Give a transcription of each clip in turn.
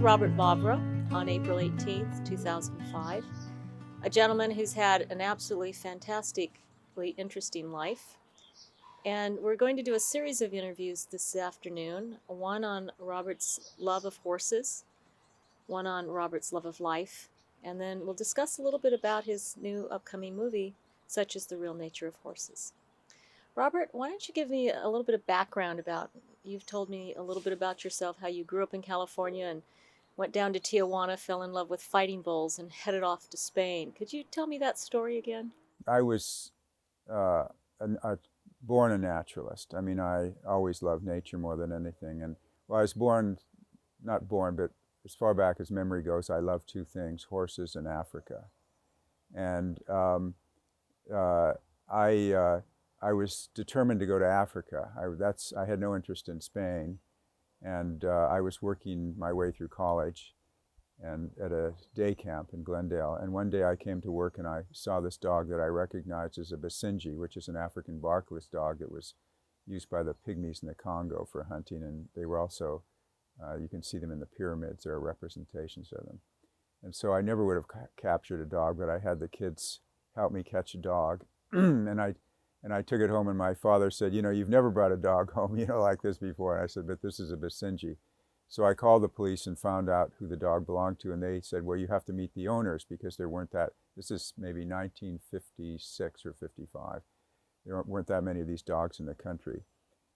Robert Vavra on April 18th, 2005, a gentleman who's had an absolutely fantastically interesting life. And we're going to do a series of interviews this afternoon, one on Robert's love of horses, one on Robert's love of life, and then we'll discuss a little bit about his new upcoming movie, such as The Real Nature of Horses. Robert, why don't you give me a little bit of background about, you've told me a little bit about yourself, how you grew up in California and went down to Tijuana, fell in love with fighting bulls, and headed off to Spain. Could you tell me that story again? I was born a naturalist. I mean, I always loved nature more than anything. And well, I was not born, but as far back as memory goes, I love two things: horses and Africa. And I was determined to go to Africa. I had no interest in Spain, and I was working my way through college and at a day camp in Glendale. And one day I came to work and I saw this dog that I recognized as a Basenji, which is an African barkless dog that was used by the pygmies in the Congo for hunting. And they were also, you can see them in the pyramids, there are representations of them. And so I never would have captured a dog, but I had the kids help me catch a dog. and I took it home, and my father said, you know, you've never brought a dog home, like this before. And I said, but this is a Basenji. So I called the police and found out who the dog belonged to, and they said, well, you have to meet the owners because there weren't this is maybe 1956 or 55. There weren't that many of these dogs in the country.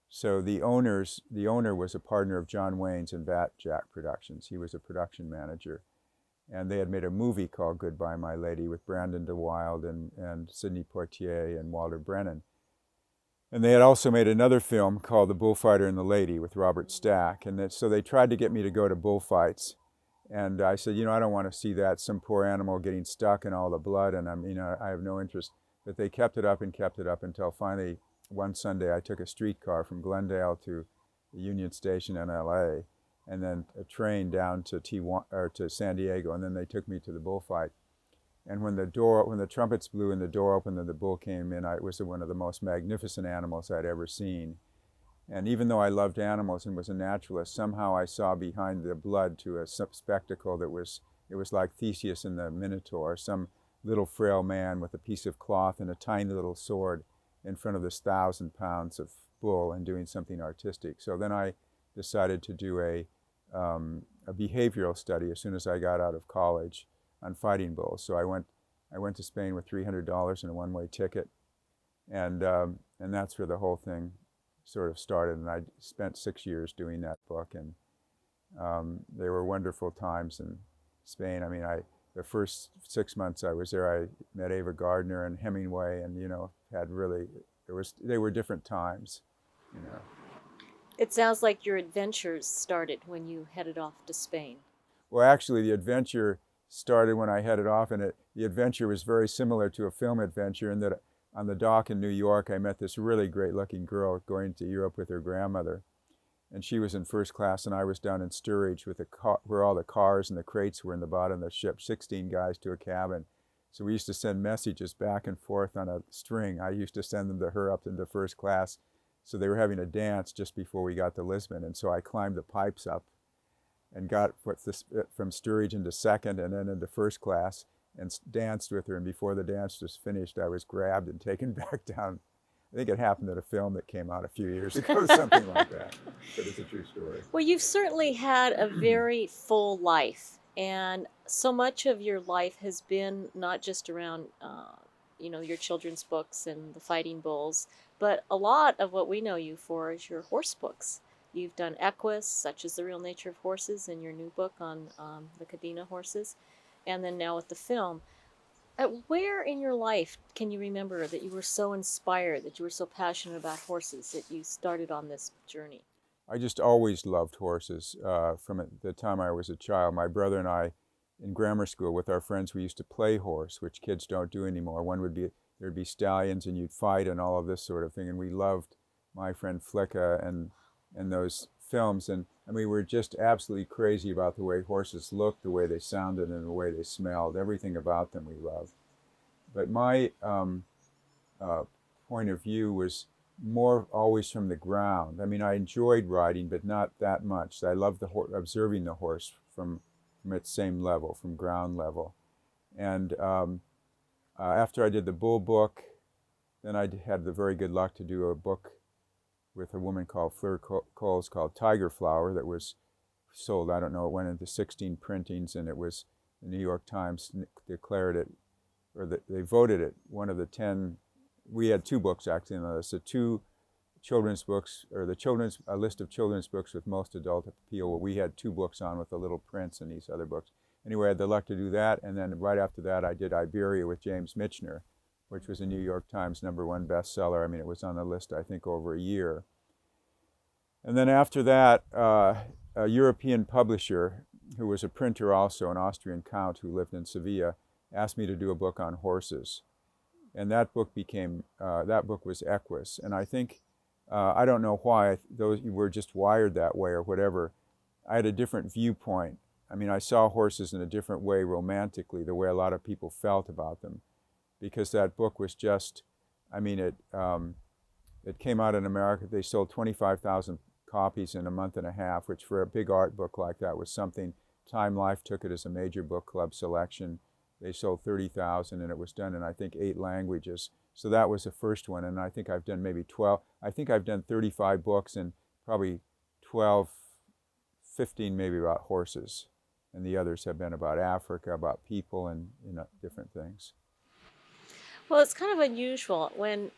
So the owner was a partner of John Wayne's in Vat Jack Productions. He was a production manager. And they had made a movie called Goodbye, My Lady with Brandon DeWilde and Sidney Poitier and Walter Brennan. And they had also made another film called The Bullfighter and the Lady with Robert Stack. And so they tried to get me to go to bullfights. And I said, I don't want to see that, some poor animal getting stuck in all the blood, and I have no interest. But they kept it up until finally one Sunday I took a streetcar from Glendale to the Union Station in LA, and then a train down to to San Diego, and then they took me to the bullfight. And when the trumpets blew and the door opened and the bull came in, it was one of the most magnificent animals I'd ever seen. And even though I loved animals and was a naturalist, somehow I saw behind the blood to a spectacle it was like Theseus and the Minotaur, some little frail man with a piece of cloth and a tiny little sword in front of this 1,000 pounds of bull and doing something artistic. So then I decided to do a behavioral study as soon as I got out of college on fighting bulls. So I went to Spain with $300 and a one-way ticket, and that's where the whole thing sort of started. And I spent 6 years doing that book, and they were wonderful times in Spain. I mean, the first 6 months I was there, I met Ava Gardner and Hemingway, and they were different times. It sounds like your adventures started when you headed off to Spain. Well, actually, the adventure started when I headed off, and the adventure was very similar to a film adventure in that on the dock in New York, I met this really great-looking girl going to Europe with her grandmother, and she was in first class, and I was down in steerage with where all the cars and the crates were in the bottom of the ship, 16 guys to a cabin. So we used to send messages back and forth on a string. I used to send them to her up into first class. So they were having a dance just before we got to Lisbon, and so I climbed the pipes up and got from steerage into second and then into first class and danced with her. And before the dance was finished, I was grabbed and taken back down. I think it happened in a film that came out a few years ago, something like that. But it's a true story. Well, you've certainly had a very full life, and so much of your life has been not just around, your children's books and the fighting bulls, but a lot of what we know you for is your horse books. You've done equus, such as The Real Nature of Horses, in your new book on the Cadena horses, and then now with the film. Where in your life can you remember that you were so inspired, that you were so passionate about horses, that you started on this journey? I just always loved horses from the time I was a child. My brother and I, in grammar school with our friends, we used to play horse, which kids don't do anymore. There'd be stallions and you'd fight and all of this sort of thing. And we loved My Friend Flicka and those films. And we were just absolutely crazy about the way horses looked, the way they sounded, and the way they smelled. Everything about them we loved. But my point of view was more always from the ground. I mean, I enjoyed riding, but not that much. I loved observing the horse from its same level, from ground level. And after I did the Bull book, then I had the very good luck to do a book with a woman called Fleur Coles called Tiger Flower that was sold, I don't know, it went into 16 printings, and it was, the New York Times declared it, or they voted it one of the 10, we had 2 books actually on the list, so 2 children's books, or a list of children's books with most adult appeal. Well, we had 2 books on with the little prints and these other books. Anyway, I had the luck to do that, and then right after that I did Iberia with James Michener, which was a New York Times #1 bestseller. I mean, it was on the list, I think, over a year. And then after that, a European publisher, who was a printer also, an Austrian count who lived in Sevilla, asked me to do a book on horses. And that book was Equus. And I think, I don't know why, those you were just wired that way or whatever. I had a different viewpoint. I mean, I saw horses in a different way romantically, the way a lot of people felt about them. Because that book was just, I mean, it came out in America. They sold 25,000 copies in a month and a half, which for a big art book like that was something. Time Life took it as a major book club selection. They sold 30,000, and it was done in, I think, 8 languages. So that was the first one, and I think I've done maybe 12. I think I've done 35 books, and probably 12, 15 maybe about horses. And the others have been about Africa, about people, and different things. Well, it's kind of unusual when,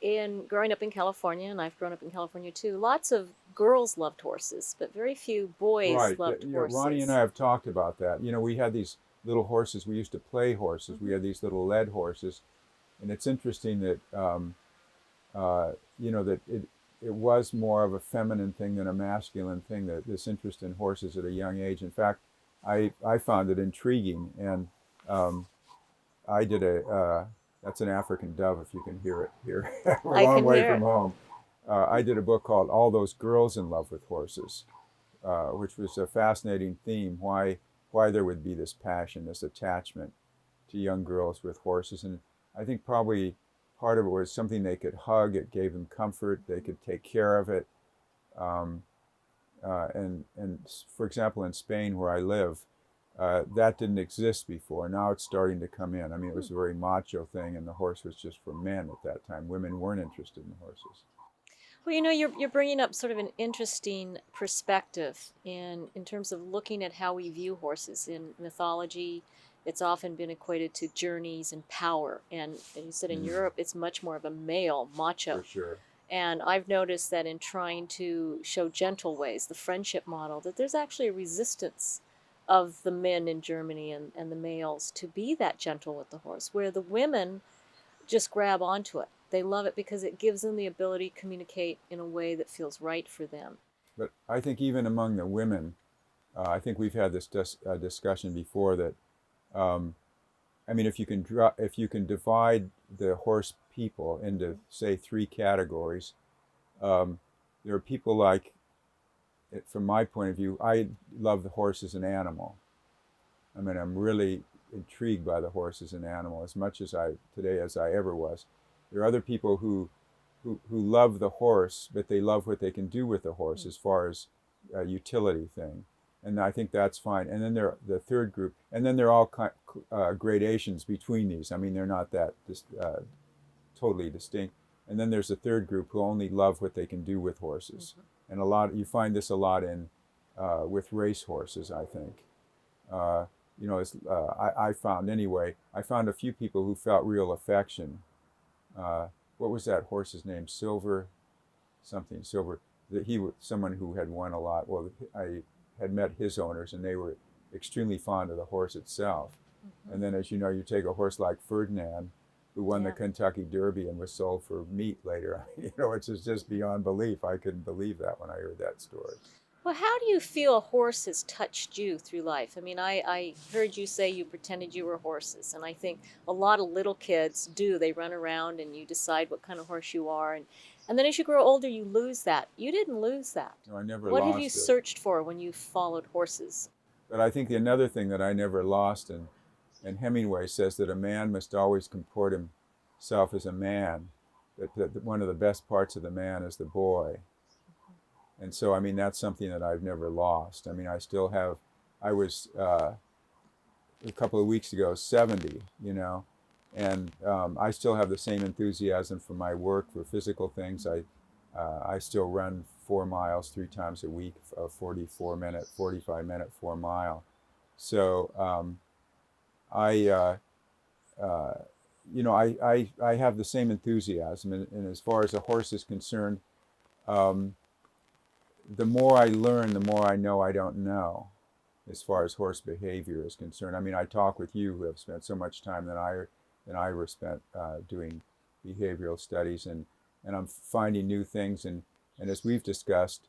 in growing up in California, and I've grown up in California too, lots of girls loved horses, but very few boys loved horses. Ronnie and I have talked about that. We had these little horses. We used to play horses. We had these little lead horses. And it's interesting that, that it was more of a feminine thing than a masculine thing, that this interest in horses at a young age. In fact, I found it intriguing. And I did that's an African dove, if you can hear it here. We're a long way from home. I did a book called All Those Girls in Love with Horses, which was a fascinating theme, why there would be this passion, this attachment to young girls with horses. And I think probably part of it was something they could hug. It gave them comfort. They could take care of it. And for example, in Spain, where I live, that didn't exist before. Now it's starting to come in. I mean, it was a very macho thing, and the horse was just for men at that time. Women weren't interested in horses. Well, you're bringing up sort of an interesting perspective in terms of looking at how we view horses. In mythology, it's often been equated to journeys and power. And you said in Europe, it's much more of a male, macho. For sure. And I've noticed that in trying to show gentle ways, the friendship model, that there's actually a resistance of the men in Germany and the males to be that gentle with the horse, where the women just grab onto it. They love it because it gives them the ability to communicate in a way that feels right for them. But I think even among the women, I think we've had this discussion before that, I mean, if you can divide the horse people into, say, 3 categories, there are people like, from my point of view, I love the horse as an animal. I mean, I'm really intrigued by the horse as an animal as much as I ever was. There are other people who love the horse, but they love what they can do with the horse as far as a utility thing. And I think that's fine. And then there are the third group, and then there are all gradations between these. I mean, they're not that totally distinct. And then there's a third group who only love what they can do with horses. And you find this a lot in with race horses, I think. I found a few people who felt real affection. What was that horse's name? Silver. That someone who had won a lot. Well, I had met his owners, and they were extremely fond of the horse itself. And then, as you know, you take a horse like Ferdinand, who won the Kentucky Derby and was sold for meat later. It's just beyond belief. I couldn't believe that when I heard that story. Well, how do you feel a horse has touched you through life? I mean, I heard you say you pretended you were horses, and I think a lot of little kids do. They run around and you decide what kind of horse you are, and then as you grow older, you lose that. You didn't lose that. No, I never What lost have you it. searched for when you followed horses? But I think another thing that I never lost, and Hemingway says that a man must always comport himself as a man, that one of the best parts of the man is the boy. And so, I mean, that's something that I've never lost. I mean, I was a couple of weeks ago 70, you know, and I still have the same enthusiasm for my work, for physical things. I still run 4 miles 3 times a week, a 45-minute 4 mile. So I, you know, I have the same enthusiasm, and as far as a horse is concerned, the more I learn, the more I know I don't know, as far as horse behavior is concerned. I mean, I talk with you who have spent so much time than I were spent doing behavioral studies, and I'm finding new things, and as we've discussed,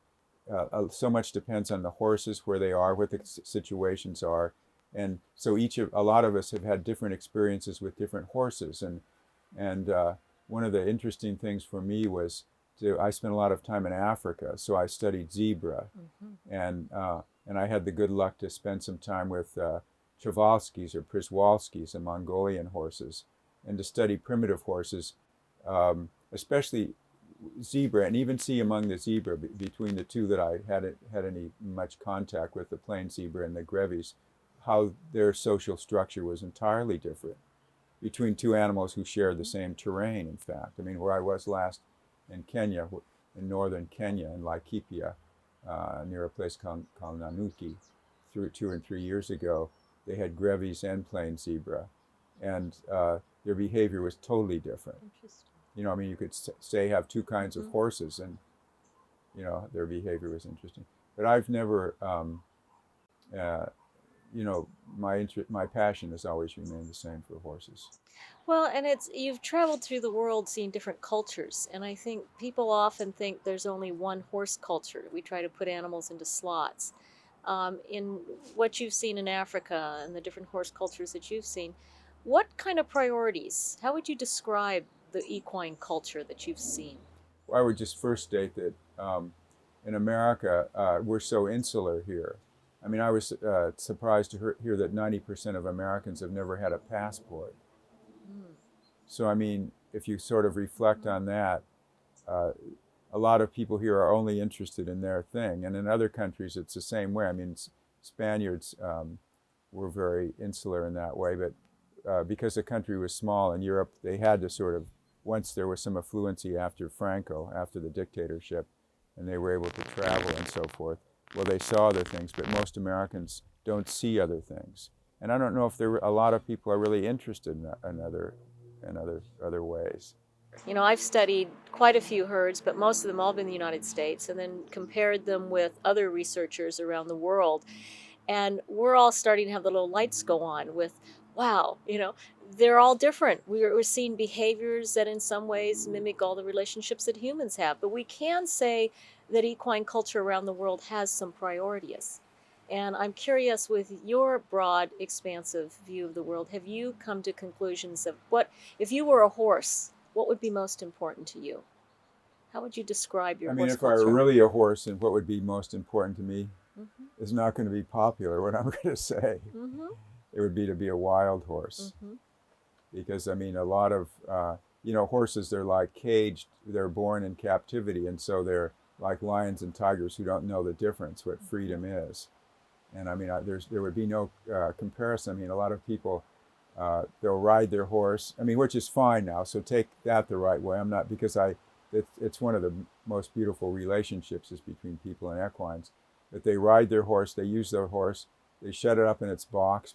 so much depends on the horses, where they are, what the situations are, and so a lot of us have had different experiences with different horses, and one of the interesting things for me was I spent a lot of time in Africa, so I studied zebra, and I had the good luck to spend some time with Przewalskis or Przewalskis, the Mongolian horses, and to study primitive horses, especially zebra, and even see among the zebra, between the two that I had any much contact with, the plain zebra and the grevies, how their social structure was entirely different between two animals who shared the same terrain, in fact. I mean, where I was last in Kenya, in northern Kenya, in Laikipia, near a place called Nanuki, 2 and 3 years ago, they had grevies and plain zebra, and their behavior was totally different. Interesting. You know, I mean, you could say have 2 kinds of horses, and you know, their behavior was interesting. But I've never, you know, my passion has always remained the same for horses. Well, and you've traveled through the world seeing different cultures, and I think people often think there's only one horse culture. We try to put animals into slots. In what you've seen in Africa and the different horse cultures that you've seen, what kind of priorities, how would you describe the equine culture that you've seen? I would just first state that in America, we're so insular here. I mean, I was surprised to hear that 90% of Americans have never had a passport. So, I mean, if you sort of reflect on that, a lot of people here are only interested in their thing. And in other countries, it's the same way. I mean, Spaniards were very insular in that way, but because the country was small in Europe, they had to sort of, once there was some affluency after Franco, after the dictatorship, and they were able to travel and so forth, well, they saw other things, but most Americans don't see other things. And I don't know if a lot of people are really interested in other ways. You know, I've studied quite a few herds, but most of them all been in the United States, and then compared them with other researchers around the world. And we're all starting to have the little lights go on with, wow, you know, they're all different. We're seeing behaviors that in some ways mimic all the relationships that humans have. But we can say that equine culture around the world has some priorities. And I'm curious, with your broad, expansive view of the world, have you come to conclusions of what, if you were a horse, what would be most important to you? How would you describe your horse culture? I were really a horse, and what would be most important to me is not going to be popular, what I'm going to say. It would be to be a wild horse. Because, I mean, a lot of, you know, horses, they're like caged, they're born in captivity, and so they're like lions and tigers who don't know the difference, what freedom is. And I mean, there would be no comparison. I mean, a lot of people, they'll ride their horse, I mean, which is fine now, so take that the right way. I'm not, because it's one of the most beautiful relationships is between people and equines, that they ride their horse, they use their horse, they shut it up in its box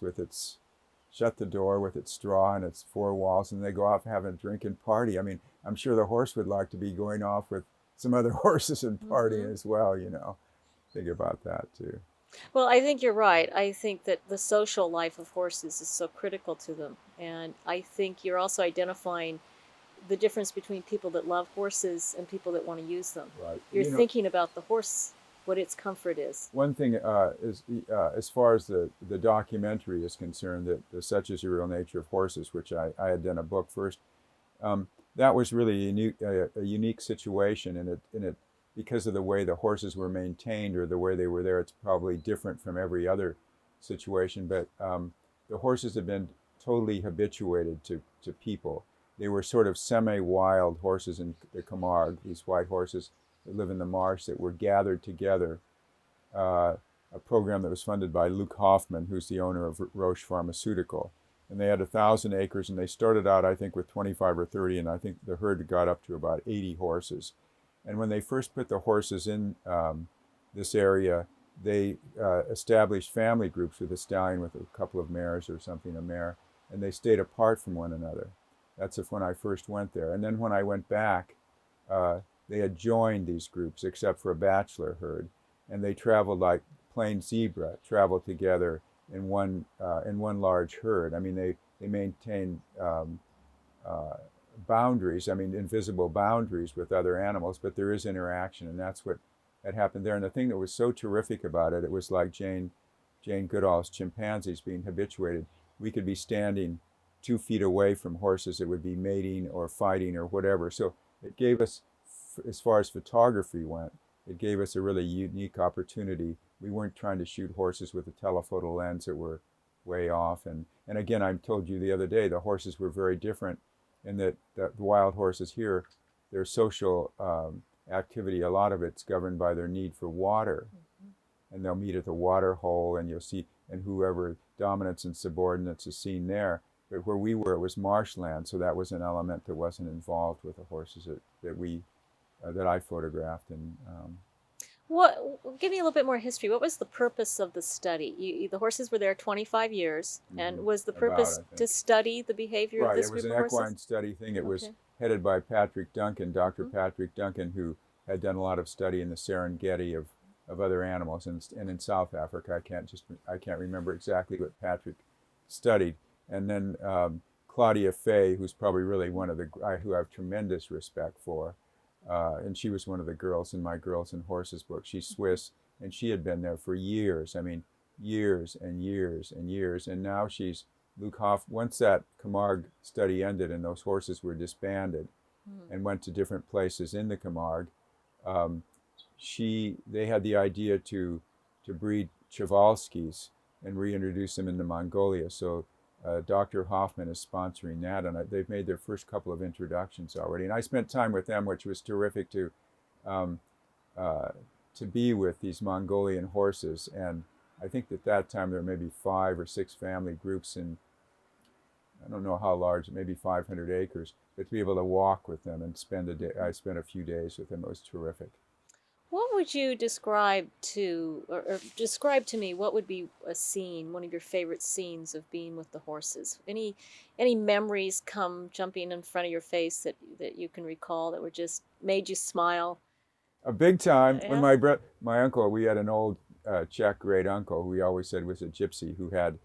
shut the door with its straw and its 4 walls, and they go off and have a drink and party. I mean, I'm sure the horse would like to be going off with some other horses and partying as well, you know. Think about that too. Well, I think you're right. I think that the social life of horses is so critical to them. And I think you're also identifying the difference between people that love horses and people that want to use them. Right. You're thinking about the horse, what its comfort is. One thing is, as far as the documentary is concerned, that Such Is the Real Nature of Horses, which I had done a book first, that was really a unique situation, and it because of the way the horses were maintained or the way they were there, it's probably different from every other situation. But the horses have been totally habituated to people. They were sort of semi-wild horses in the Camargue, these white horses that live in the marsh that were gathered together. a program that was funded by Luke Hoffman, who's the owner of Roche Pharmaceutical. And they had 1,000 acres, and they started out, I think, with 25 or 30, and I think the herd got up to about 80 horses. And when they first put the horses in this area, they established family groups with a stallion with a couple of mares or something, a mare, and they stayed apart from one another. That's when I first went there. And then when I went back, they had joined these groups except for a bachelor herd, and they traveled like plain zebra, traveled together in one large herd. I mean, they maintained boundaries, I mean, invisible boundaries with other animals, but there is interaction, and that's what had happened there. And the thing that was so terrific about it, it was like Jane Goodall's chimpanzees being habituated. We could be standing 2 feet away from horses that would be mating or fighting or whatever. So it gave us, as far as photography went, it gave us a really unique opportunity. We weren't trying to shoot horses with a telephoto lens that were way off. And again, I told you the other day, the horses were very different in that the wild horses here, their social activity, a lot of it's governed by their need for water. Mm-hmm. And they'll meet at the water hole, and you'll see, and whoever dominance and subordinates is seen there. But where we were, it was marshland, so that was an element that wasn't involved with the horses that I photographed. And give me a little bit more history. What was the purpose of the study? The horses were there 25 years, mm-hmm. and was the purpose to study the behavior of this group of horses? Right, it was an equine study thing. It was headed by Patrick Duncan, Dr. Mm-hmm. Patrick Duncan, who had done a lot of study in the Serengeti of other animals, and in South Africa. I can't remember exactly what Patrick studied. And then Claudia Fay, who's probably really one of who I have tremendous respect for, and she was one of the girls in my Girls and Horses book. She's Swiss, and she had been there for years. I mean, years and years and years. And now she's Luke Hoff. Once that Camargue study ended and those horses were disbanded and went to different places in the Camargue, they had the idea to breed Przewalskis and reintroduce them into Mongolia. So Dr. Hoffman is sponsoring that, and they've made their first couple of introductions already. And I spent time with them, which was terrific to be with these Mongolian horses. And I think at that time there were maybe 5 or 6 family groups in, I don't know how large, maybe 500 acres, but to be able to walk with them and spend a day. I spent a few days with them. It was terrific. What would you describe or describe to me what would be a scene, one of your favorite scenes of being with the horses? Any memories come jumping in front of your face that you can recall that were just made you smile? A big time. Yeah. When my uncle, we had an old Czech great uncle who we always said was a gypsy, who had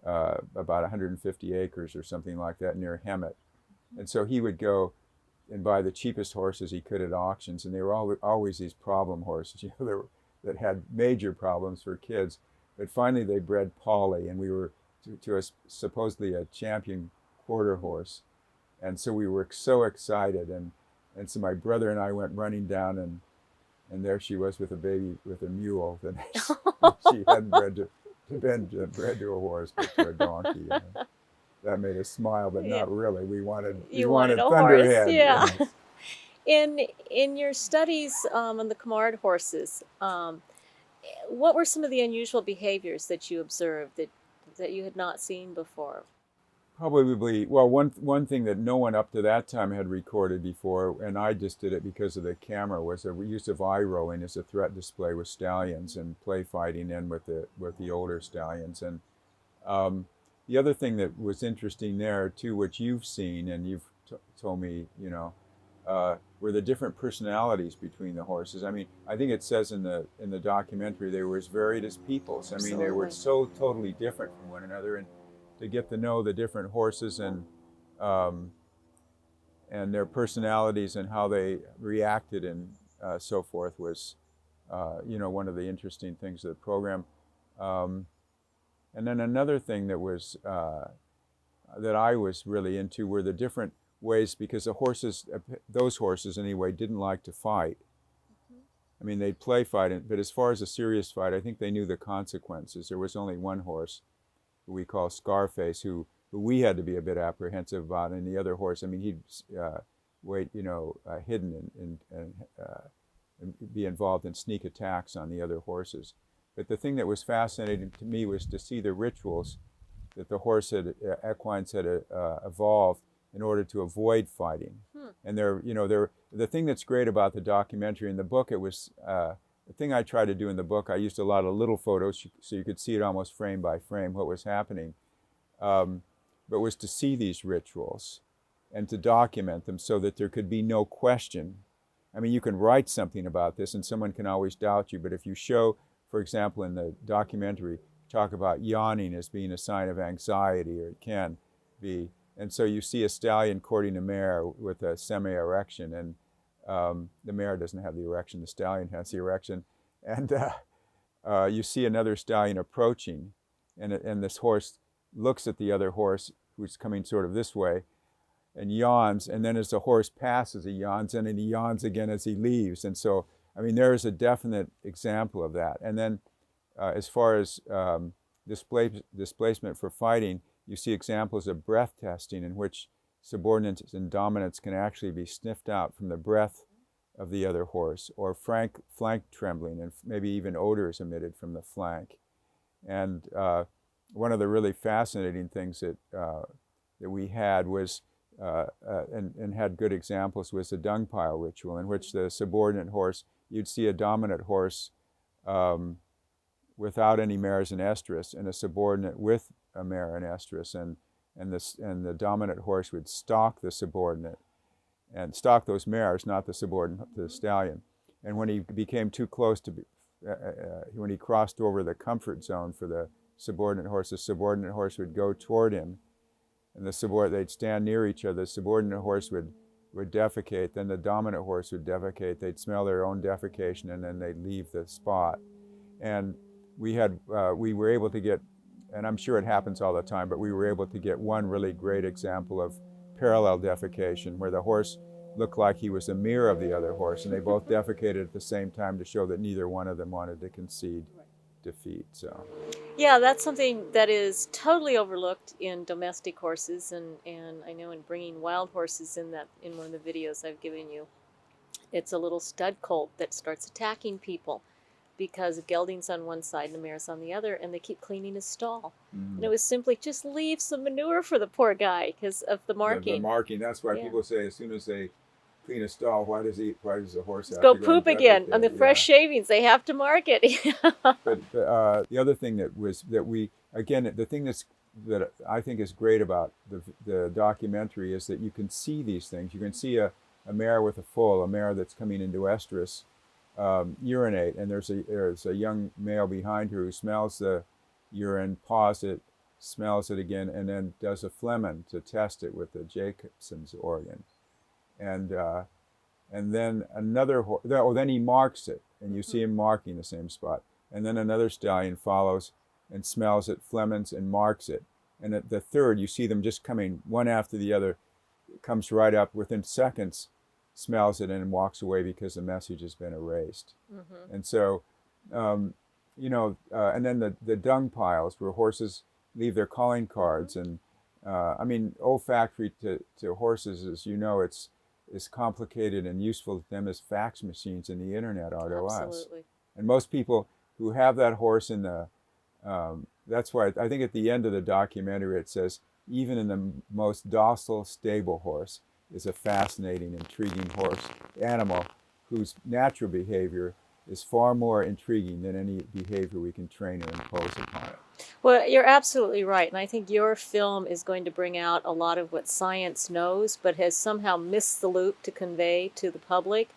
about 150 acres or something like that near Hemet. And so he would go and buy the cheapest horses he could at auctions, and they were always these problem horses, that had major problems for kids. But finally they bred Polly, and we were to us supposedly a champion quarter horse, and so we were so excited, and so my brother and I went running down, and there she was with a baby, with a mule that she hadn't bred to a horse, but to a donkey. That made us smile, but not really. We wanted Thunderhead. Yeah. In your studies on the Camargue horses, what were some of the unusual behaviors that you observed that you had not seen before? Probably, well, one thing that no one up to that time had recorded before, and I just did it because of the camera, was the use of eye rolling as a threat display with stallions and play fighting in with the older stallions. And the other thing that was interesting there too, which you've seen and you've told me, were the different personalities between the horses. I mean, I think it says in the documentary they were as varied as peoples. I mean, they were so totally different from one another, and to get to know the different horses and their personalities and how they reacted and so forth was, one of the interesting things of the program. And then another thing that was that I was really into were the different ways, because those horses anyway, didn't like to fight. Mm-hmm. I mean, they'd play fight, but as far as a serious fight, I think they knew the consequences. There was only one horse, who we call Scarface, who we had to be a bit apprehensive about, and the other horse, I mean, he'd wait, hidden and be involved in sneak attacks on the other horses. But the thing that was fascinating to me was to see the rituals that the horse had, equines had evolved in order to avoid fighting. And the thing that's great about the documentary and the book, it was the thing I tried to do in the book. I used a lot of little photos so you could see it almost frame by frame what was happening, but was to see these rituals and to document them so that there could be no question. I mean, you can write something about this and someone can always doubt you, but if you show, for example, in the documentary, talk about yawning as being a sign of anxiety, or it can be. And so you see a stallion courting a mare with a semi-erection, and the mare doesn't have the erection, the stallion has the erection. And you see another stallion approaching, and this horse looks at the other horse who's coming sort of this way and yawns, and then as the horse passes, he yawns, and then he yawns again as he leaves. And so, I mean, there is a definite example of that. And then as far as displacement for fighting, you see examples of breath testing in which subordinates and dominants can actually be sniffed out from the breath of the other horse, or flank trembling, and maybe even odors emitted from the flank. And one of the really fascinating things that we had was, and had good examples, was the dung pile ritual, in which the subordinate horse, you'd see a dominant horse without any mares and estrus, and a subordinate with a mare and estrus, and the dominant horse would stalk the subordinate, and stalk those mares, not the subordinate, the stallion. And when he became too close to, when he crossed over the comfort zone for the subordinate horse would go toward him, and they'd stand near each other. The subordinate horse would defecate, then the dominant horse would defecate. They'd smell their own defecation, and then they'd leave the spot. And we were able to get, and I'm sure it happens all the time, but we were able to get one really great example of parallel defecation, where the horse looked like he was a mirror of the other horse, and they both defecated at the same time to show that neither one of them wanted to concede defeat. So yeah, that's something that is totally overlooked in domestic horses, and I know in bringing wild horses in one of the videos I've given you, it's a little stud colt that starts attacking people because gelding's on one side and the mare's on the other, and they keep cleaning his stall. And it was simply, just leave some manure for the poor guy because of the marking. The marking, that's why people say as soon as they clean a stall, why does the horse have go to poop again on the fresh shavings? They have to mark it. But the other thing the thing that I think is great about the documentary is that you can see these things. You can see a mare with a foal, a mare that's coming into estrus, urinate, and there's a young male behind her who smells the urine, paws it, smells it again, and then does a phlegmon to test it with the Jacobson's organ. And then then he marks it, and you see him marking the same spot. And then another stallion follows and smells it, phlegmons, and marks it. And at the third, you see them just coming one after the other, comes right up within seconds, smells it, and walks away because the message has been erased. And so, and then the dung piles where horses leave their calling cards. And I mean, olfactory to horses, as you know, it's as complicated and useful to them as fax machines and the internet are to us. Absolutely. And most people who have that horse in the, that's why I think at the end of the documentary it says, even in the most docile, stable horse is a fascinating, intriguing animal whose natural behavior is far more intriguing than any behavior we can train or impose upon it. Well, you're absolutely right. And I think your film is going to bring out a lot of what science knows, but has somehow missed the loop to convey to the public.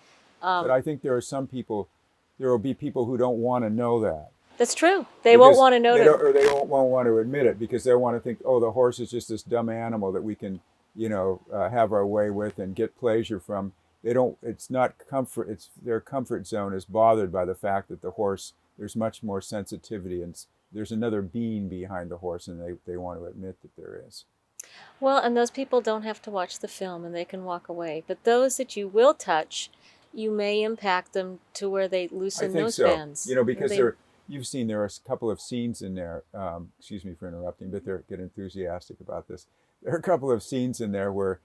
But I think there will be people who don't want to know that. That's true. They won't want to know it. Or they won't want to admit it because they want to think, oh, the horse is just this dumb animal that we can, have our way with and get pleasure from. It's not comfort, their comfort zone is bothered by the fact that the horse, there's much more sensitivity and there's another being behind the horse, and they want to admit that there is. Well, and those people don't have to watch the film and they can walk away. But those that you will touch, you may impact them to where they loosen nosebands. Because you've seen there are a couple of scenes in there, excuse me for interrupting, but get enthusiastic about this. There are a couple of scenes in there where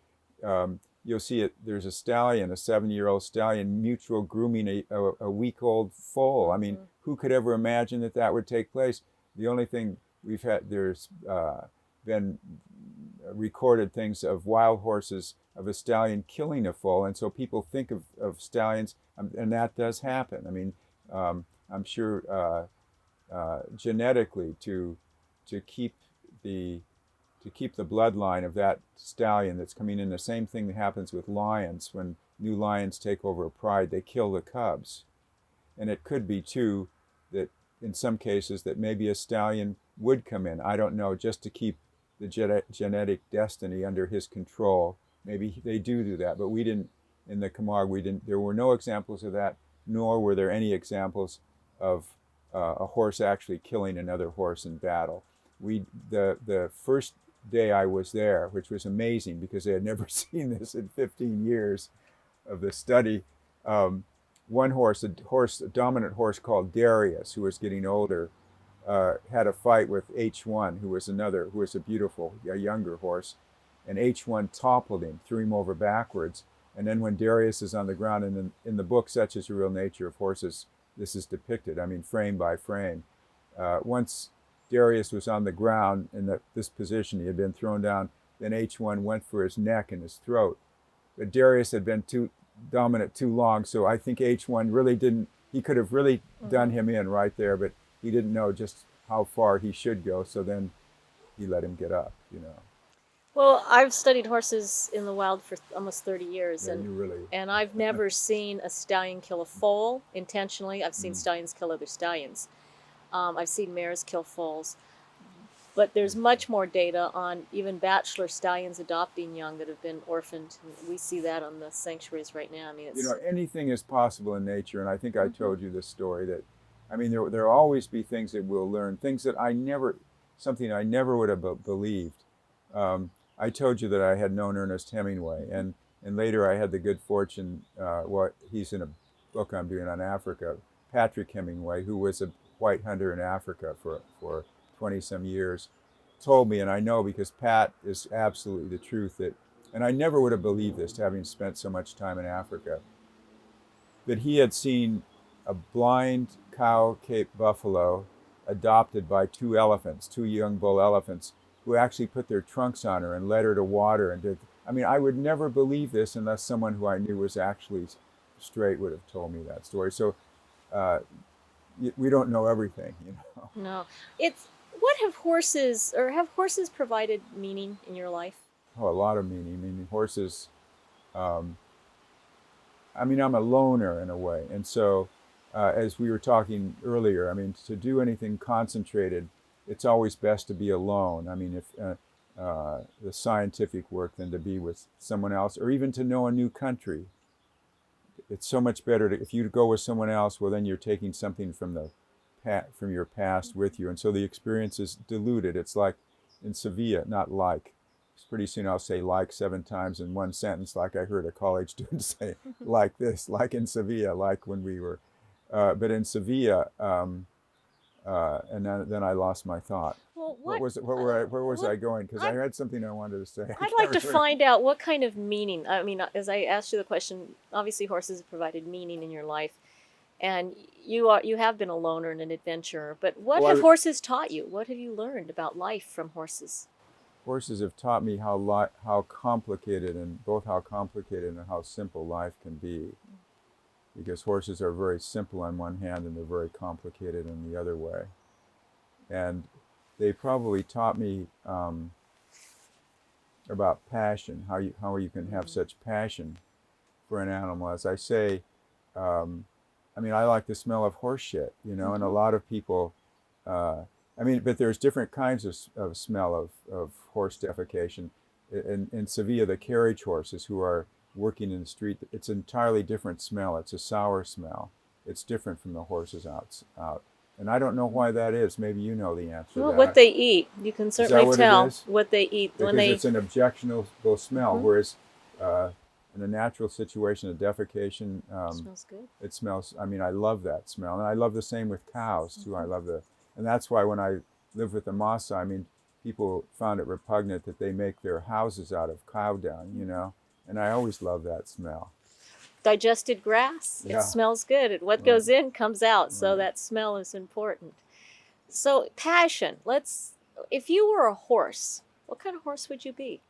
you'll see it. There's a stallion, a 7-year-old stallion, mutual grooming a week-old foal. I mean, who could ever imagine that that would take place? The only thing there's been recorded things of wild horses, of a stallion killing a foal, and so people think of stallions, and that does happen. I mean, I'm sure genetically to keep the bloodline of that stallion that's coming in. The same thing that happens with lions. When new lions take over a pride, they kill the cubs. And it could be too that in some cases that maybe a stallion would come in, I don't know, just to keep the genetic destiny under his control. Maybe they do that, but we didn't, in the Camargue, there were no examples of that, nor were there any examples of a horse actually killing another horse in battle. The first day I was there, which was amazing because they had never seen this in 15 years of the study. One horse, a dominant horse called Darius, who was getting older, had a fight with H1, who was a younger horse, and H1 toppled him, threw him over backwards. And then when Darius is on the ground, and in the book, Such is the Real Nature of Horses, this is depicted, I mean, frame by frame. Once Darius was on the ground in this position, he had been thrown down, then H1 went for his neck and his throat. But Darius had been too dominant too long, so I think H1 really didn't, he could have really done him in right there, but he didn't know just how far he should go, so then he let him get up, you know. Well, I've studied horses in the wild for almost 30 years, Yeah, and I've never seen a stallion kill a foal intentionally. I've seen stallions kill other stallions. I've seen mares kill foals. But there's much more data on even bachelor stallions adopting young that have been orphaned. And we see that on the sanctuaries right now. I mean, it's... You know, anything is possible in nature, and I think I told you this story that, I mean, there will always be things that we'll learn, things that something I never would have believed. I told you that I had known Ernest Hemingway, and later I had the good fortune, he's in a book I'm doing on Africa, Patrick Hemingway, who was a white hunter in Africa for 20-some years, told me, and I know because Pat is absolutely the truth, and I never would have believed this, having spent so much time in Africa, that he had seen a blind cow Cape buffalo adopted by two young bull elephants, who actually put their trunks on her and led her to water. I mean, I would never believe this unless someone who I knew was actually straight would have told me that story. So we don't know everything, you know. No. Have horses provided meaning in your life? Oh, a lot of meaning. I mean, horses, I'm a loner in a way. And so, as we were talking earlier, I mean, to do anything concentrated, it's always best to be alone. I mean, if the scientific work than to be with someone else, or even to know a new country. It's so much better if you go with someone else. Well, then you're taking something from your past with you, and so the experience is diluted. It's like in Sevilla, not like. Pretty soon I'll say like 7 times in one sentence, like I heard a college student say, like this, like in Sevilla, like when we were. But in Sevilla, and then I lost my thought. Well, where was I going? Because I had something I wanted to say. I'd like to find out what kind of meaning. I mean, as I asked you the question, obviously horses have provided meaning in your life, and you have been a loner and an adventurer. But what have horses taught you? What have you learned about life from horses? Horses have taught me how complicated and how simple life can be. Because horses are very simple on one hand and they're very complicated in the other way. And they probably taught me about passion, how you can have such passion for an animal. As I say, I like the smell of horse shit, you know, and a lot of people, but there's different kinds of smell of horse defecation. In Sevilla, the carriage horses who are working in the street, it's an entirely different smell. It's a sour smell. It's different from the horses out. And I don't know why that is. Maybe you know the answer to that. What they eat. You can certainly tell what they eat. Because it's an objectionable smell, whereas in a natural situation of defecation, it smells good. It smells, I love that smell. And I love the same with cows, too. And that's why when I lived with the Massa, people found it repugnant that they make their houses out of cow dung, you know. And I always love that smell. Digested grass, Yeah. it smells good. What Right. goes in comes out, so Right. that smell is important. So passion. If you were a horse, what kind of horse would you be?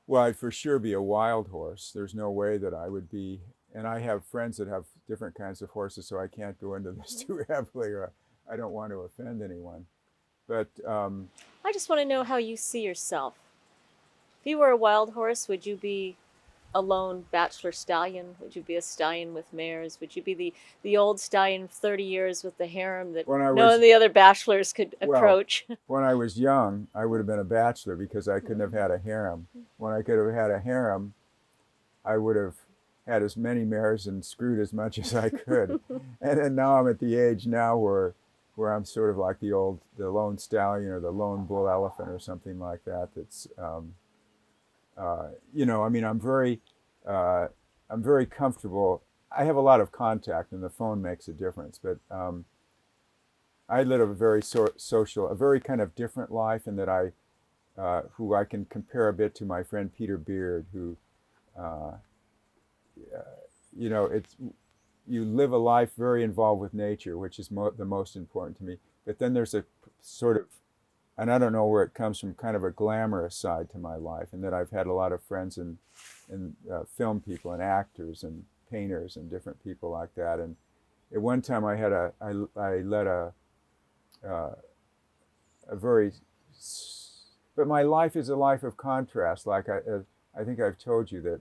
Well, I'd for sure be a wild horse. There's no way that I would be, and I have friends that have different kinds of horses, so I can't go into this too heavily, or I don't want to offend anyone. But I just want to know how you see yourself. If you were a wild horse, would you be a lone bachelor stallion? Would you be a stallion with mares? Would you be the old stallion of 30 years with the harem that when I none was, of the other bachelors could well, approach? when I was young, I would have been a bachelor because I couldn't have had a harem. When I could have had a harem, I would have had as many mares and screwed as much as I could. And then now I'm at the age now where I'm sort of like the lone stallion or the lone bull elephant or something like that. That's I mean, I'm very comfortable. I have a lot of contact, and the phone makes a difference. But I live a very social, a very kind of different life, in that who I can compare a bit to my friend Peter Beard, who, it's you live a life very involved with nature, which is the most important to me. But then there's a sort of, and I don't know where it comes from, kind of a glamorous side to my life, and that I've had a lot of friends and film people and actors and painters and different people like that. And at one time I led a very, but my life is a life of contrast. Like I think I've told you that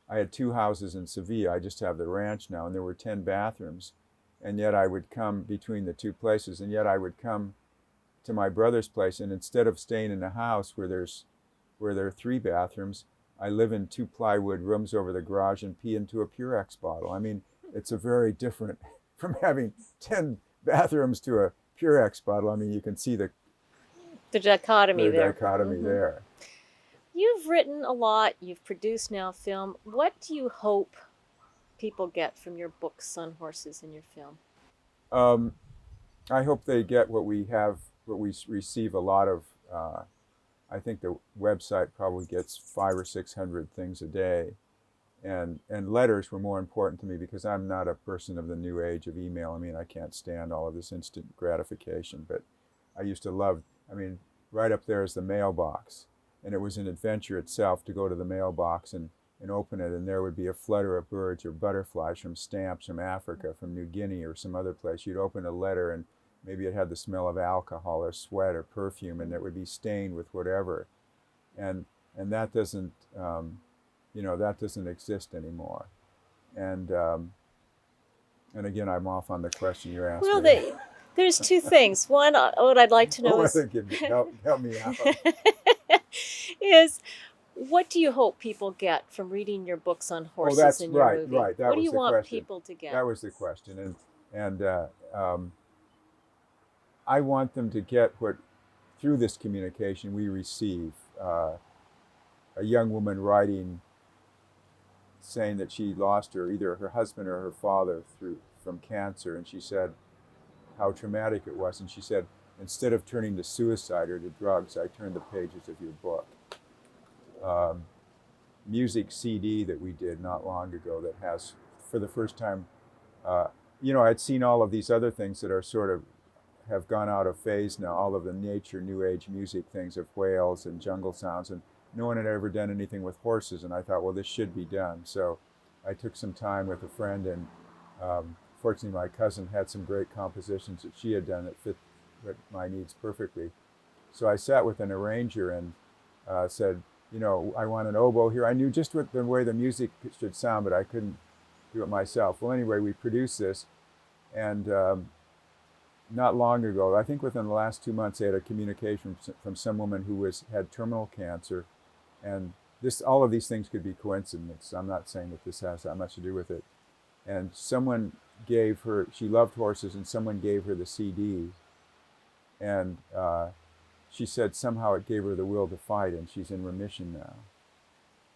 I had 2 houses in Sevilla. I just have the ranch now, and there were 10 bathrooms, and yet I would come between the 2 places, and yet I would come to my brother's place, and instead of staying in a house where there are 3 bathrooms, I live in 2 plywood rooms over the garage and pee into a Purex bottle. I mean, it's a very different from having 10 bathrooms to a Purex bottle. I mean, you can see the dichotomy there. Dichotomy there. You've written a lot. You've produced now film. What do you hope people get from your books on horses and your film? I hope they get what we receive a lot of. I think the website probably gets 500 or 600 things a day, and letters were more important to me because I'm not a person of the new age of email. I mean, I can't stand all of this instant gratification, but I used to love, I mean, right up there is the mailbox, and it was an adventure itself to go to the mailbox and open it, and there would be a flutter of birds or butterflies from stamps from Africa, from New Guinea or some other place. You'd open a letter, and maybe it had the smell of alcohol or sweat or perfume, and it would be stained with whatever, and that doesn't that doesn't exist anymore. And again, I'm off on the question you asked Well, me. there's 2 things. One, what I'd like to know is help me out. is what do you hope people get from reading your books on horses that's in your right, movie? right. That What do was you the want question. people to get? That was the question, and I want them to get what, through this communication, we receive. A young woman writing, saying that she lost either her husband or her father from cancer, and she said how traumatic it was, and she said, instead of turning to suicide or to drugs, I turned the pages of your book. Music CD that we did not long ago that has, for the first time, I'd seen all of these other things that are sort of have gone out of phase now, all of the nature, new age music things of whales and jungle sounds, and no one had ever done anything with horses, and I thought, well, this should be done. So I took some time with a friend, and fortunately my cousin had some great compositions that she had done that fit my needs perfectly. So I sat with an arranger and said, I want an oboe here. I knew just what the way the music should sound, but I couldn't do it myself. Well, anyway, we produced this, and not long ago, I think within the last 2 months, I had a communication from some woman who had terminal cancer, and all of these things could be coincidence. I'm not saying that this has that much to do with it. And someone gave her, she loved horses, and someone gave her the CD, and she said somehow it gave her the will to fight, and she's in remission now.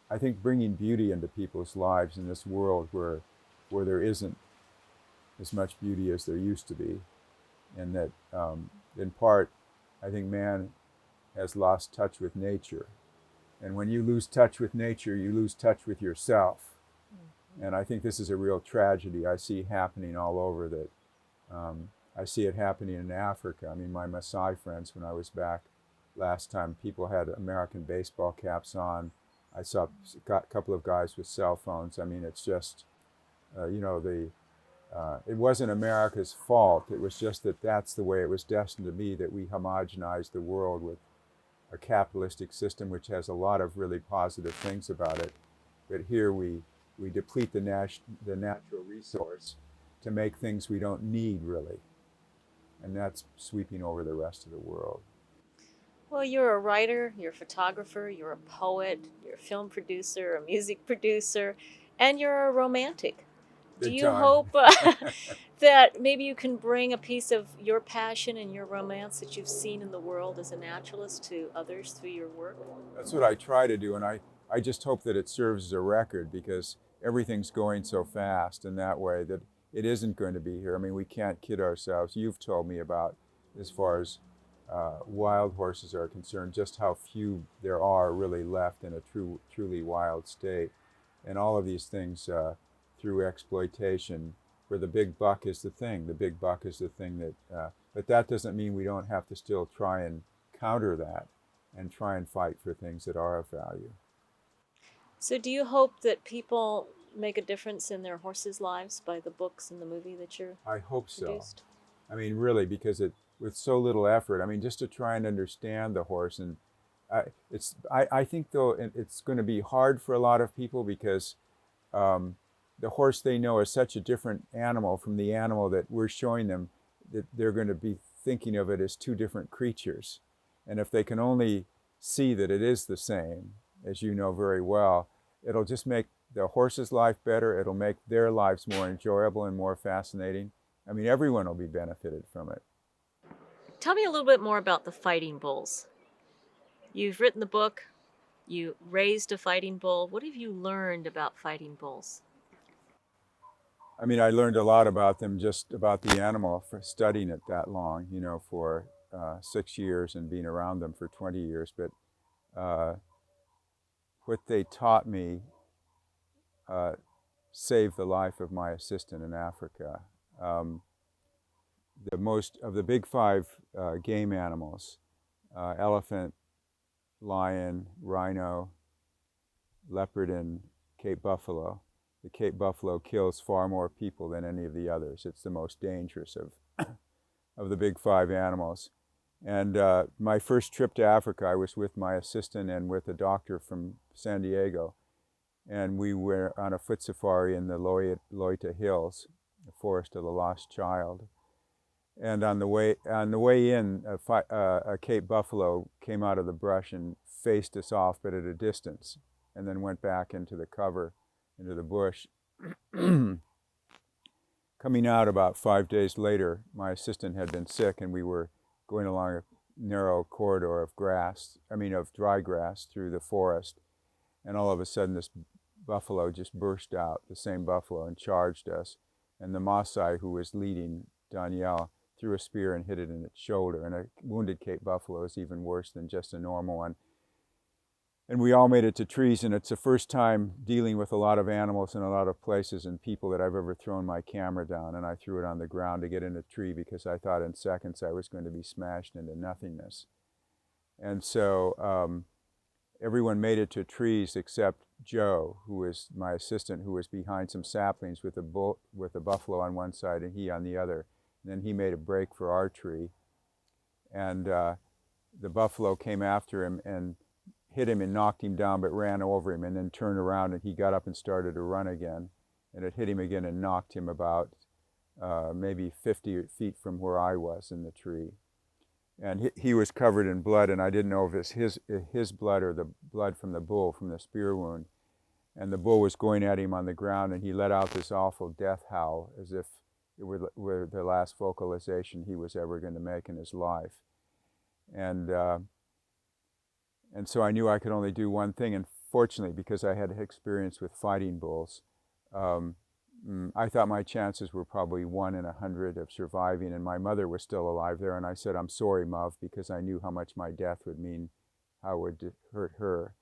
I think bringing beauty into people's lives in this world where there isn't as much beauty as there used to be, and that in part, I think man has lost touch with nature, And when you lose touch with nature, you lose touch with yourself. And I think this is a real tragedy I see happening all over that. I see it happening in Africa. I mean, my Maasai friends, when I was back last time, people had American baseball caps on. I saw a couple of guys with cell phones. I mean, it's just, it wasn't America's fault. It was just that that's the way it was destined to be, that we homogenized the world with a capitalistic system, which has a lot of really positive things about it. But here we deplete the natural resource to make things we don't need, really. And that's sweeping over the rest of the world. Well, you're a writer, you're a photographer, you're a poet, you're a film producer, a music producer, and you're a romantic. Do Big you time. hope that maybe you can bring a piece of your passion and your romance that you've seen in the world as a naturalist to others through your work? That's what I try to do, and I just hope that it serves as a record, because everything's going so fast in that way that it isn't going to be here. I mean, we can't kid ourselves. You've told me about, as far as wild horses are concerned, just how few there are really left in a truly wild state. And all of these things through exploitation, where the big buck is the thing. The big buck is the thing that, but that doesn't mean we don't have to still try and counter that and try and fight for things that are of value. So, do you hope that people make a difference in their horses' lives by the books and the movie that you're I hope so. produced? I mean, really, because with so little effort. I mean, just to try and understand the horse, and I think though it's going to be hard for a lot of people, because the horse they know is such a different animal from the animal that we're showing them, that they're going to be thinking of it as two different creatures. And if they can only see that it is the same, as you know very well, it'll just make the horse's life better. It'll make their lives more enjoyable and more fascinating. I mean, everyone will be benefited from it. Tell me a little bit more about the fighting bulls. You've written the book, you raised a fighting bull. What have you learned about fighting bulls? I mean, I learned a lot about them, just about the animal, for studying it that long, for 6 years and being around them for 20 years. But what they taught me saved the life of my assistant in Africa. The most of the big five game animals, elephant, lion, rhino, leopard, and Cape buffalo. The Cape buffalo kills far more people than any of the others. It's the most dangerous of the big five animals. And my first trip to Africa, I was with my assistant and with a doctor from San Diego. And we were on a foot safari in the Loita Hills, the Forest of the Lost Child. And on the way in, a Cape buffalo came out of the brush and faced us off, but at a distance, and then went back into the cover, into the bush. Coming out about 5 days later, my assistant had been sick, and we were going along a narrow corridor of dry grass through the forest, and all of a sudden this buffalo just burst out, the same buffalo, and charged us. And the Maasai who was leading, Danielle, threw a spear and hit it in its shoulder. And a wounded Cape buffalo is even worse than just a normal one. And we all made it to trees, and it's the first time dealing with a lot of animals in a lot of places and people that I've ever thrown my camera down. And I threw it on the ground to get in a tree, because I thought in seconds I was going to be smashed into nothingness. And so everyone made it to trees except Joe, who was my assistant, who was behind some saplings with a buffalo on one side and he on the other. And then he made a break for our tree, and the buffalo came after him and hit him and knocked him down, but ran over him, and then turned around, and he got up and started to run again. And it hit him again and knocked him about maybe 50 feet from where I was in the tree. And he was covered in blood, and I didn't know if it was his blood or the blood from the bull, from the spear wound. And the bull was going at him on the ground, and he let out this awful death howl, as if it were the last vocalization he was ever going to make in his life. And so I knew I could only do one thing, and fortunately, because I had experience with fighting bulls, I thought my chances were probably 1 in 100 of surviving, and my mother was still alive there, and I said, "I'm sorry, Mov," because I knew how much my death would mean, how it would hurt her.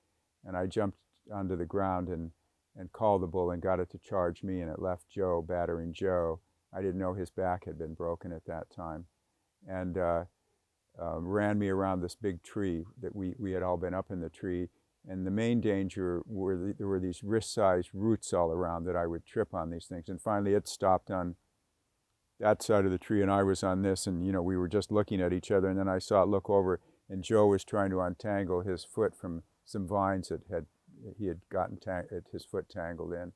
And I jumped onto the ground and called the bull and got it to charge me, and it left Joe, battering Joe. I didn't know his back had been broken at that time. And ran me around this big tree that we had all been up in the tree. And the main danger were there were these wrist-sized roots all around that I would trip on these things. And finally it stopped on that side of the tree and I was on this, and we were just looking at each other, and then I saw it look over, and Joe was trying to untangle his foot from some vines that he had gotten his foot tangled in.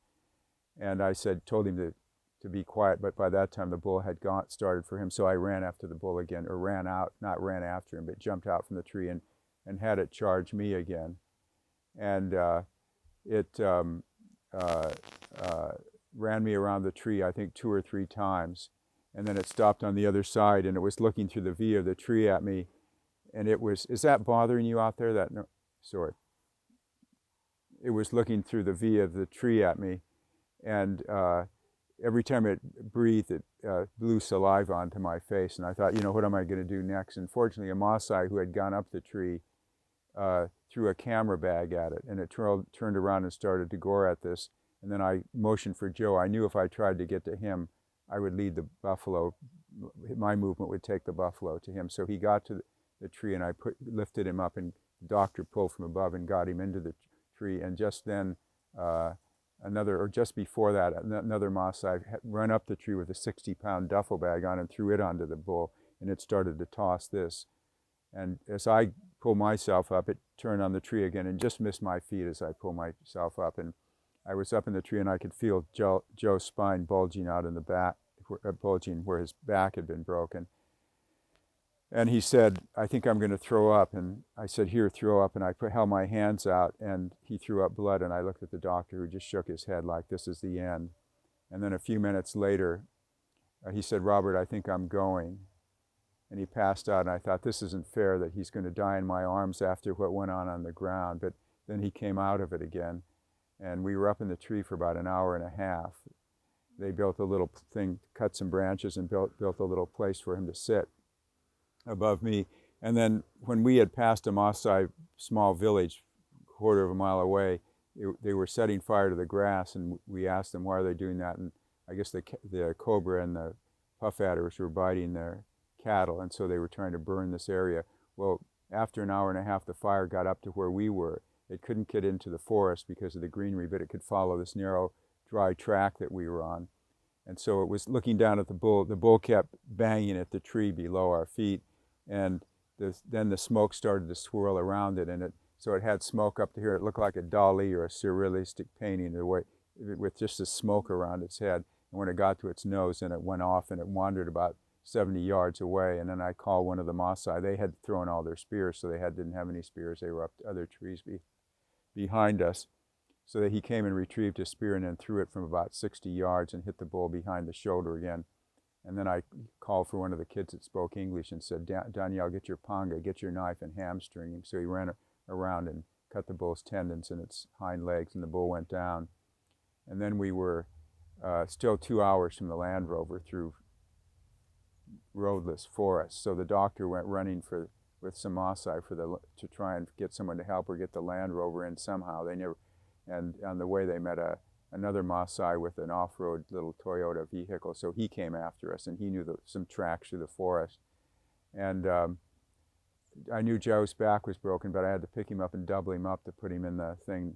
And I told him to be quiet, but by that time the bull had started for him, so I ran after the bull again, or ran out, not ran after him, but jumped out from the tree and had it charge me again. And it ran me around the tree, I think 2 or 3 times, and then it stopped on the other side, and it was looking through the V of the tree at me, and it was, is that bothering you out there? No, sorry. It was looking through the V of the tree at me, and every time it breathed, it blew saliva onto my face, and I thought, what am I going to do next? And fortunately, a Maasai who had gone up the tree threw a camera bag at it, and it turned around and started to gore at this. And then I motioned for Joe. I knew if I tried to get to him, I would lead the buffalo. My movement would take the buffalo to him. So he got to the tree, and I lifted him up, and the doctor pulled from above and got him into the tree. And just then, just before that, another Maasai had run up the tree with a 60-pound duffel bag on and threw it onto the bull, and it started to toss this. And as I pulled myself up, it turned on the tree again and just missed my feet as I pulled myself up. And I was up in the tree, and I could feel Joe's spine bulging out in the back, bulging where his back had been broken. And he said, I think I'm going to throw up. And I said, here, throw up. And I held my hands out, and he threw up blood. And I looked at the doctor, who just shook his head like, this is the end. And then a few minutes later, he said, Robert, I think I'm going. And he passed out, and I thought, this isn't fair that he's going to die in my arms after what went on the ground. But then he came out of it again, and we were up in the tree for about an hour and a half. They built a little thing, cut some branches, and built a little place for him to sit above me. And then when we had passed a Maasai small village, a quarter of a mile away, they were setting fire to the grass, and we asked them, why are they doing that? And I guess the cobra and the puff adders were biting their cattle, and so they were trying to burn this area. Well, after an hour and a half, the fire got up to where we were. It couldn't get into the forest because of the greenery, but it could follow this narrow, dry track that we were on. And so it was looking down at the bull. The bull kept banging at the tree below our feet, and then the smoke started to swirl around it, and so it had smoke up to here. It looked like a Dali or a surrealistic painting, the way, with just the smoke around its head. And when it got to its nose, then it went off, and it wandered about 70 yards away. And then I called one of the Maasai. They had thrown all their spears, so they didn't have any spears. They were up to other trees behind us. So that he came and retrieved his spear and then threw it from about 60 yards and hit the bull behind the shoulder again. And then I called for one of the kids that spoke English and said, Danielle, get your panga, get your knife, and hamstring him. So he ran around and cut the bull's tendons in its hind legs, and the bull went down. And then we were still 2 hours from the Land Rover through roadless forest. So the doctor went running with some Maasai to try and get someone to help her get the Land Rover in somehow. And on the way they met another Maasai with an off-road little Toyota vehicle. So he came after us, and he knew some tracks through the forest. And I knew Joe's back was broken, but I had to pick him up and double him up to put him in the thing,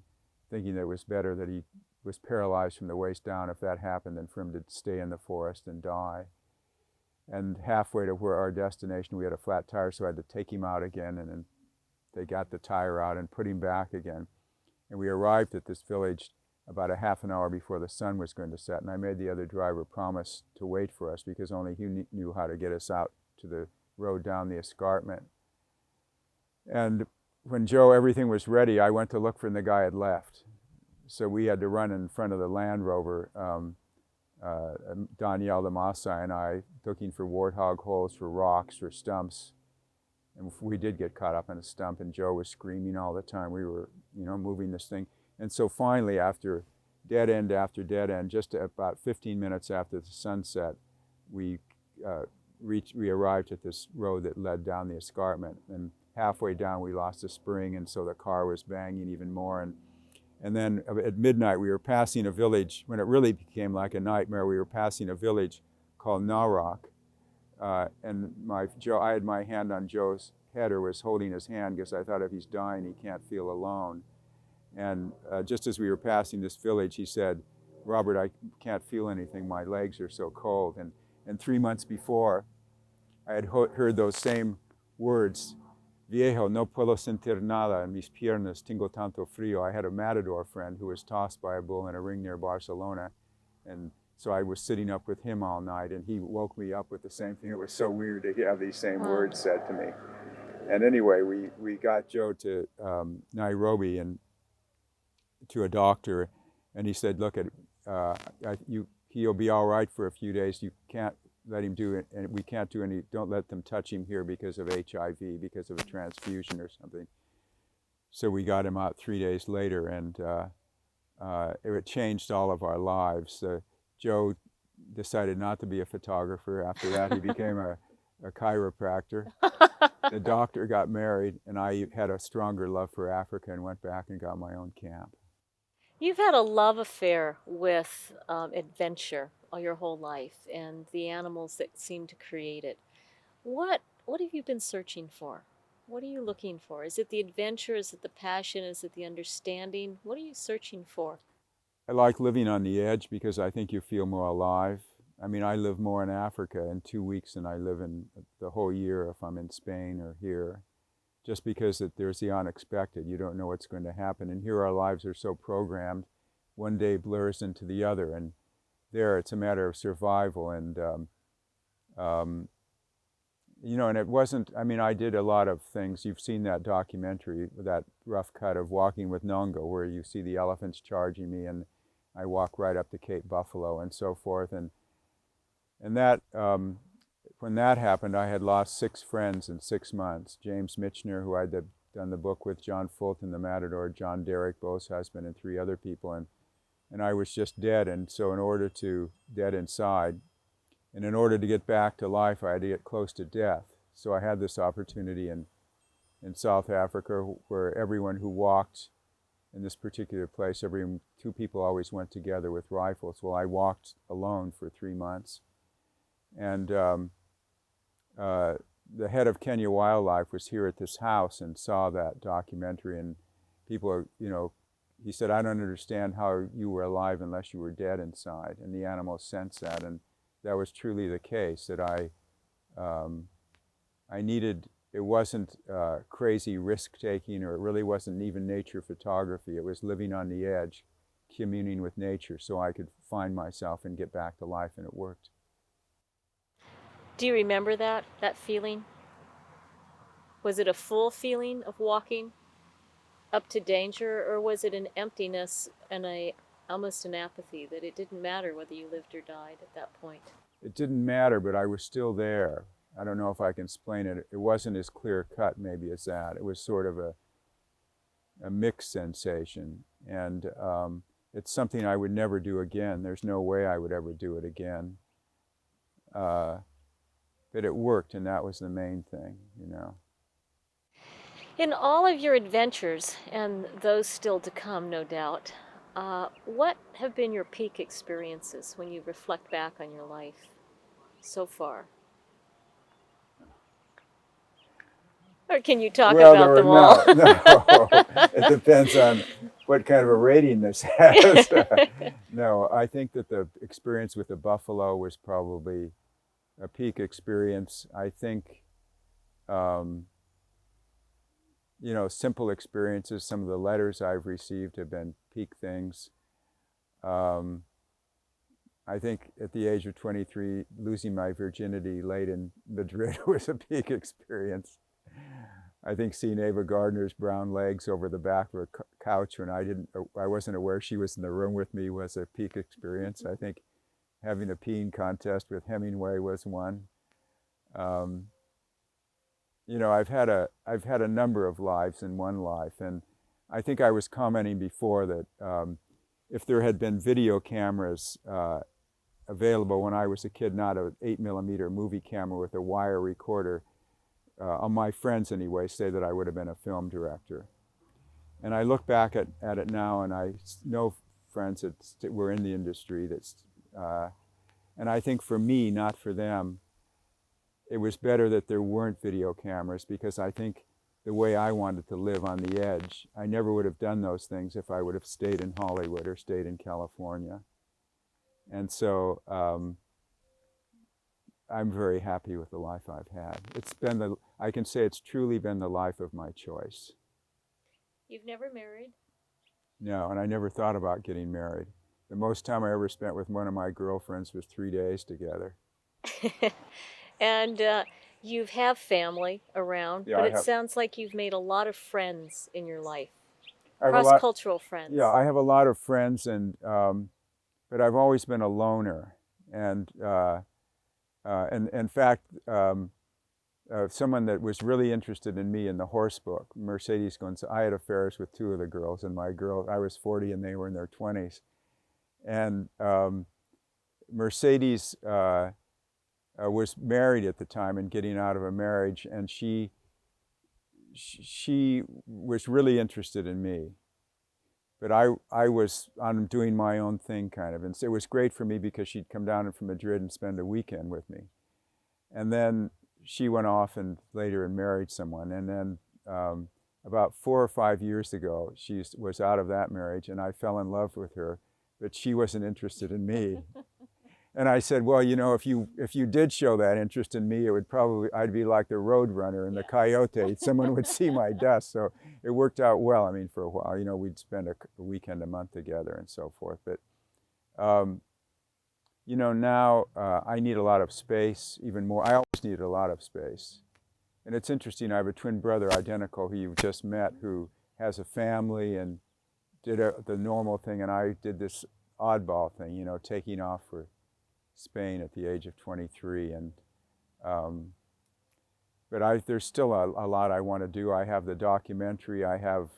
thinking that it was better that he was paralyzed from the waist down if that happened than for him to stay in the forest and die. And halfway to where our destination, we had a flat tire, so I had to take him out again, and then they got the tire out and put him back again. And we arrived at this village about a half an hour before the sun was going to set, and I made the other driver promise to wait for us because only he knew how to get us out to the road down the escarpment. And when everything was ready, I went to look for him, the guy had left. So we had to run in front of the Land Rover, Danielle the Maasai and I, looking for warthog holes, for rocks, for stumps. And we did get caught up in a stump, and Joe was screaming all the time. We were, moving this thing. And so finally, after dead end after dead end, just about 15 minutes after the sunset, we arrived at this road that led down the escarpment. And halfway down we lost a spring, and so the car was banging even more. And then at midnight we were passing a village, when it really became like a nightmare. We were passing a village called Narok, and I had my hand on Joe's head, or was holding his hand, because I thought if he's dying he can't feel alone. And just as we were passing this village, he said, "Robert, I can't feel anything, my legs are so cold." And 3 months before, I had heard those same words, "Viejo, no puedo sentir nada en mis piernas, tengo tanto frío." I had a matador friend who was tossed by a bull in a ring near Barcelona, and so I was sitting up with him all night, and he woke me up with the same thing. It was so weird to have these same words said to me. And anyway, we got Joe to Nairobi and to a doctor, and he said, "Look, he'll be all right for a few days. You can't let him do it, and we can't do any. Don't let them touch him here because of HIV, because of a transfusion or something." So we got him out 3 days later, and it changed all of our lives. Joe decided not to be a photographer. After that, he became a chiropractor. The doctor got married, and I had a stronger love for Africa and went back and got my own camp. You've had a love affair with adventure all your whole life, and the animals that seem to create it. What have you been searching for? What are you looking for? Is it the adventure? Is it the passion? Is it the understanding? What are you searching for? I like living on the edge because I think you feel more alive. I mean, I live more in Africa in 2 weeks than I live in the whole year if I'm in Spain or here, just because there's the unexpected. You don't know what's going to happen. And here our lives are so programmed. One day blurs into the other. And there it's a matter of survival. And, and it wasn't, I mean, I did a lot of things. You've seen that documentary, that rough cut of Walking with Nongo, where you see the elephants charging me, and I walk right up to Cape Buffalo and so forth. And that, when that happened, I had lost 6 friends in 6 months. James Michener, who I'd done the book with, John Fulton, the Matador, John Derrick, Beau's husband, and 3 other people. And I was just dead. And so dead inside, and in order to get back to life, I had to get close to death. So I had this opportunity in South Africa, where everyone who walked in this particular place, 2 people always went together with rifles. Well, I walked alone for 3 months. And the head of Kenya Wildlife was here at this house and saw that documentary, and people, he said, "I don't understand how you were alive unless you were dead inside." And the animals sense that, and that was truly the case, that I needed, it wasn't crazy risk-taking, or it really wasn't even nature photography. It was living on the edge, communing with nature, so I could find myself and get back to life, and it worked. Do you remember that feeling? Was it a full feeling of walking up to danger, or was it an emptiness and almost an apathy, that it didn't matter whether you lived or died at that point? It didn't matter, but I was still there. I don't know if I can explain it. It wasn't as clear-cut maybe as that. It was sort of a mixed sensation, and it's something I would never do again. There's no way I would ever do it again. But it worked, and that was the main thing, In all of your adventures, and those still to come, no doubt, what have been your peak experiences when you reflect back on your life so far? Or can you talk about them all? No. It depends on what kind of a rating this has. No, I think that the experience with the buffalo was probably a peak experience. I think, simple experiences, some of the letters I've received have been peak things. I think at the age of 23, losing my virginity late in Madrid was a peak experience. I think seeing Ava Gardner's brown legs over the back of a couch when I wasn't aware she was in the room with me was a peak experience. I think having a peeing contest with Hemingway was one. I've had a number of lives in one life, and I think I was commenting before that if there had been video cameras available when I was a kid, not an 8mm movie camera with a wire recorder, all my friends anyway, say that I would have been a film director. And I look back at it now, and I know friends that were in the industry and I think for me, not for them, it was better that there weren't video cameras, because I think the way I wanted to live on the edge, I never would have done those things if I would have stayed in Hollywood or stayed in California. And so I'm very happy with the life I've had. I can say it's truly been the life of my choice. You've never married? No, and I never thought about getting married. The most time I ever spent with one of my girlfriends was 3 days together. And you have family around, Yeah, but I it have. sounds like you've made a lot of friends in your life, I have a lot. cross-cultural friends. Yeah, I have a lot of friends, and but I've always been a loner. And in fact, someone that was really interested in me in the horse book, Mercedes Gonzalez, I had affairs with 2 of the girls, and I was 40 and they were in their 20s. And Mercedes was married at the time and getting out of a marriage, and she was really interested in me. But I was on doing my own thing, kind of. And so it was great for me because she'd come down from Madrid and spend a weekend with me. And then she went off and later married someone. And then about 4 or 5 years ago, she was out of that marriage, and I fell in love with her, but she wasn't interested in me. And I said, well, you know, if you did show that interest in me, I'd be like the road runner and the coyote. Someone would see my dust. So it worked out well. I mean, for a while, you know, we'd spend a weekend a month together and so forth. But, you know, now I need a lot of space, even more. I always needed a lot of space. And it's interesting, I have a twin brother, identical, who you've just met, who has a family and did the normal thing. And I did this oddball thing, you know, taking off for Spain at the age of 23, and but there's still a lot I want to do. I have the documentary. I have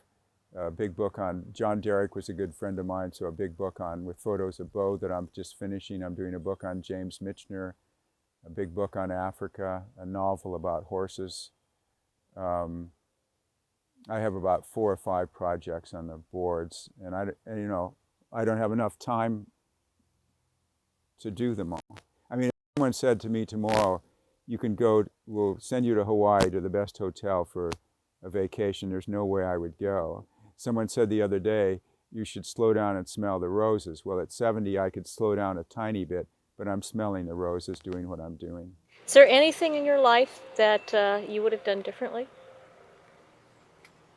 a big book on John Derrick was a good friend of mine, so a big book with photos of Bo that I'm just finishing. I'm doing a book on James Michener, a big book on Africa, a novel about horses. I have about 4 or 5 projects on the boards, and you know, I don't have enough time to do them all. I mean, if someone said to me tomorrow, we'll send you to Hawaii to the best hotel for a vacation, there's no way I would go. Someone said the other day, you should slow down and smell the roses. Well, at 70, I could slow down a tiny bit, but I'm smelling the roses doing what I'm doing. Is there anything in your life that you would have done differently?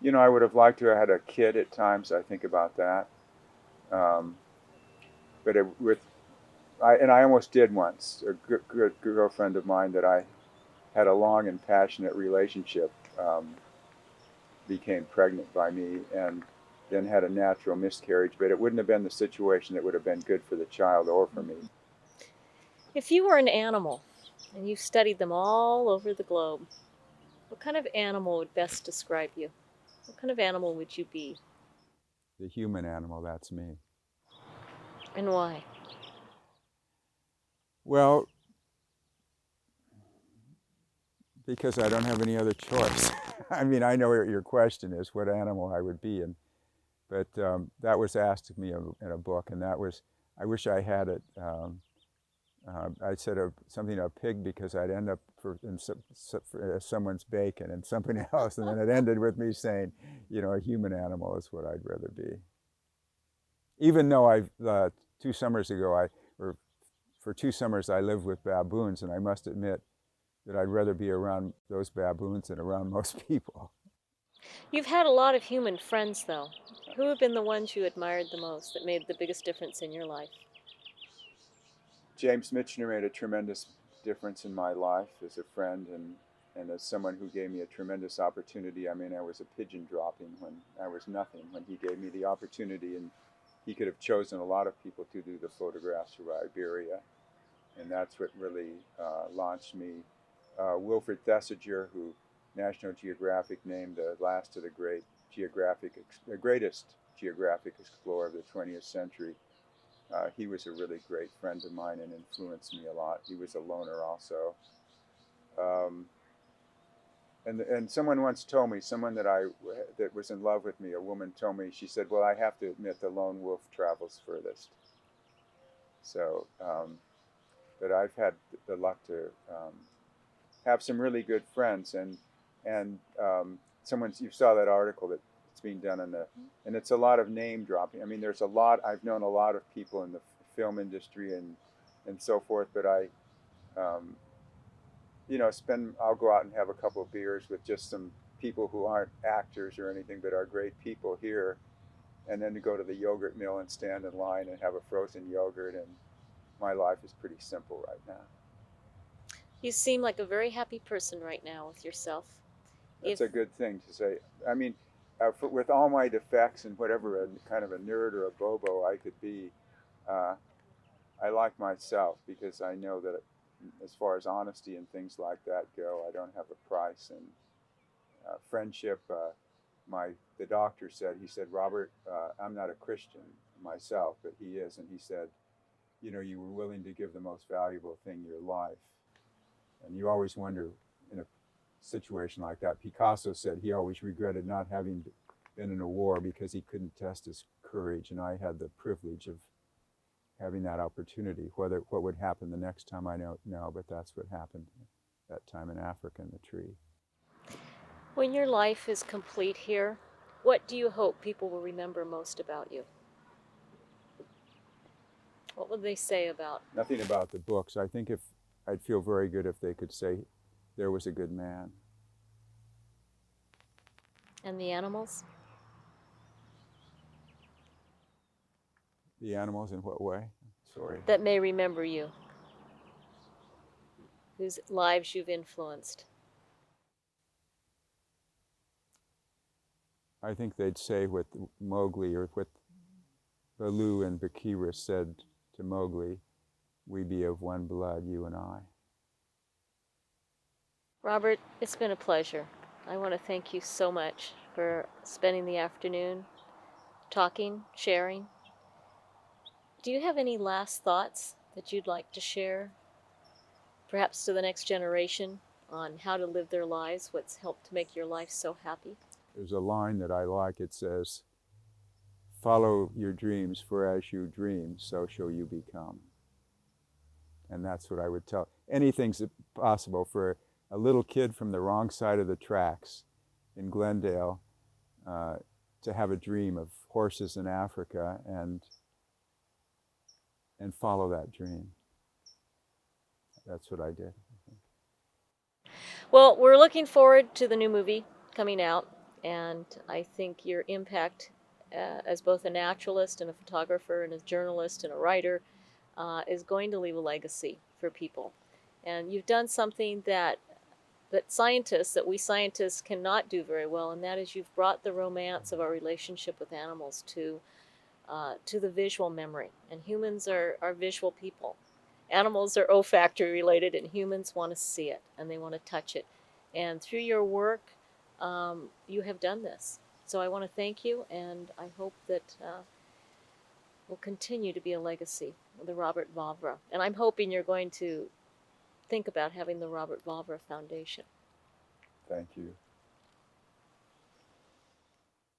You know, I would have liked to have had a kid at times. I think about that. But I almost did once. A good girlfriend of mine that I had a long and passionate relationship became pregnant by me and then had a natural miscarriage, but it wouldn't have been the situation that would have been good for the child or for me. If you were an animal, and you've studied them all over the globe, what kind of animal would best describe you? What kind of animal would you be? The human animal, that's me. And why? Well, because I don't have any other choice. I mean, I know what your question is, what animal I would be, but that was asked of me in a book, and I wish I had it. I said something a pig because I'd end up for someone's bacon and something else, and then it ended with me saying, you know, a human animal is what I'd rather be. Even though 2 summers ago, for 2 summers I lived with baboons, and I must admit that I'd rather be around those baboons than around most people. You've had a lot of human friends, though. Who have been the ones you admired the most, that made the biggest difference in your life? James Michener made a tremendous difference in my life as a friend and as someone who gave me a tremendous opportunity. I mean, I was a pigeon dropping when I was nothing, when he gave me the opportunity, and he could have chosen a lot of people to do the photographs for Iberia, and that's what really launched me. Wilfred Thesiger, who National Geographic named the last of the greatest geographic explorer of the 20th century. He was a really great friend of mine and influenced me a lot. He was a loner also. And someone once told me, someone that was in love with me, a woman told me, she said, well, I have to admit the lone wolf travels furthest. So, but I've had the luck to have some really good friends, and you saw that article that it's being done and it's a lot of name dropping. I mean, I've known a lot of people in the film industry and so forth, but um, I'll go out and have a couple of beers with just some people who aren't actors or anything, but are great people here, and then to go to the yogurt mill and stand in line and have a frozen yogurt. And my life is pretty simple right now. You seem like a very happy person right now with yourself. That's a good thing to say. I mean, with all my defects and whatever kind of a nerd or a bobo I could be, I like myself because I know that as far as honesty and things like that go, I don't have a price. And friendship, the doctor said, he said, Robert, I'm not a Christian myself, but he is. And he said, you know, you were willing to give the most valuable thing, your life. And you always wonder in a situation like that. Picasso said he always regretted not having been in a war because he couldn't test his courage. And I had the privilege of having that opportunity. What would happen the next time, I don't know, but that's what happened that time in Africa in the tree. When your life is complete here, what do you hope people will remember most about you? What would they say about? Nothing about the books. I think I'd feel very good if they could say there was a good man. And the animals? The animals in what way? Sorry. That may remember you, whose lives you've influenced. I think they'd say what Mowgli or what Baloo and Bagheera said to Mowgli, we be of one blood, you and I. Robert, it's been a pleasure. I want to thank you so much for spending the afternoon talking, sharing. Do you have any last thoughts that you'd like to share, perhaps to the next generation, on how to live their lives, what's helped to make your life so happy? There's a line that I like. It says, follow your dreams, for as you dream, so shall you become. And that's what I would tell. Anything's possible for a little kid from the wrong side of the tracks in Glendale to have a dream of horses in Africa and follow that dream. That's what I did. Well, we're looking forward to the new movie coming out, and I think your impact as both a naturalist and a photographer and a journalist and a writer is going to leave a legacy for people. And you've done something that we scientists cannot do very well, and that is you've brought the romance of our relationship with animals to the visual memory. And humans are visual people. Animals are olfactory related, and humans want to see it and they want to touch it. And through your work, you have done this. So I want to thank you, and I hope that will continue to be a legacy of the Robert Vavra. And I'm hoping you're going to think about having the Robert Vavra Foundation. Thank you.